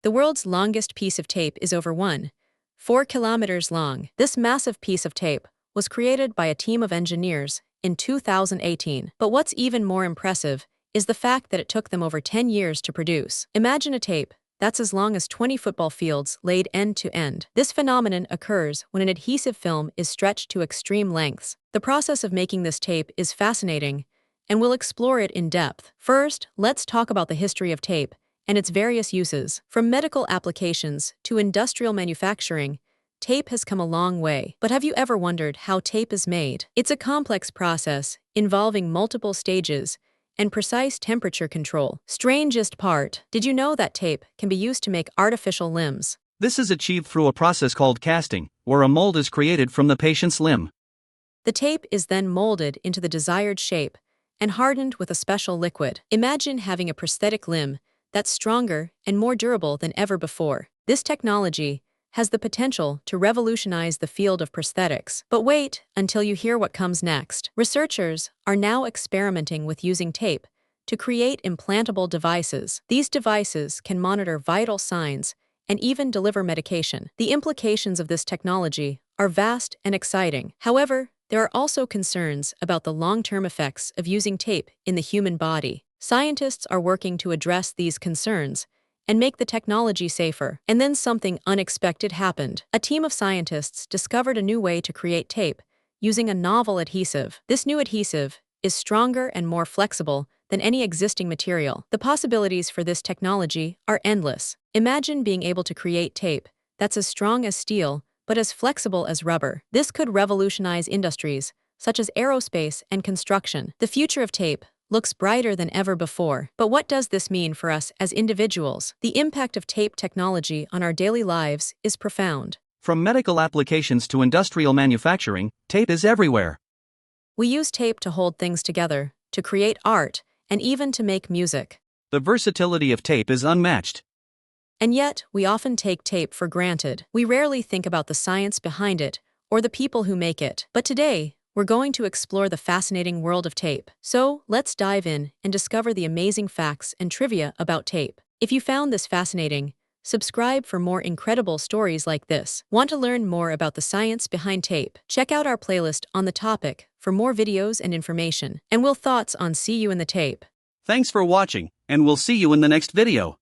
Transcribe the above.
The world's longest piece of tape is over 1.4 kilometers long. This massive piece of tape was created by a team of engineers in 2018. But what's even more impressive is the fact that it took them over 10 years to produce. Imagine a tape that's as long as 20 football fields laid end to end. This phenomenon occurs when an adhesive film is stretched to extreme lengths. The process of making this tape is fascinating, and we'll explore it in depth. First, let's talk about the history of tape and its various uses. From medical applications to industrial manufacturing, tape has come a long way. But have you ever wondered how tape is made? It's a complex process involving multiple stages and precise temperature control. Strangest part, did you know that tape can be used to make artificial limbs? This is achieved through a process called casting, where a mold is created from the patient's limb. The tape is then molded into the desired shape and hardened with a special liquid. Imagine having a prosthetic limb that's stronger and more durable than ever before. This technology has the potential to revolutionize the field of prosthetics. But wait until you hear what comes next. Researchers are now experimenting with using tape to create implantable devices. These devices can monitor vital signs and even deliver medication. The implications of this technology are vast and exciting. However, there are also concerns about the long-term effects of using tape in the human body. Scientists are working to address these concerns and make the technology safer. And then something unexpected happened. A team of scientists discovered a new way to create tape using a novel adhesive. This new adhesive is stronger and more flexible than any existing material. The possibilities for this technology are endless. Imagine being able to create tape that's as strong as steel but as flexible as rubber. This could revolutionize industries such as aerospace and construction. The future of tape looks brighter than ever before. But what does this mean for us as individuals? The impact of tape technology on our daily lives is profound. From medical applications to industrial manufacturing, tape is everywhere. We use tape to hold things together, to create art, and even to make music. The versatility of tape is unmatched. And yet, we often take tape for granted. We rarely think about the science behind it or the people who make it. But today, we're going to explore the fascinating world of tape. So, let's dive in and discover the amazing facts and trivia about tape. If you found this fascinating, subscribe for more incredible stories like this. Want to learn more about the science behind tape? Check out our playlist on the topic for more videos and information. And we'll thoughts on see you in the tape. Thanks for watching, and we'll see you in the next video.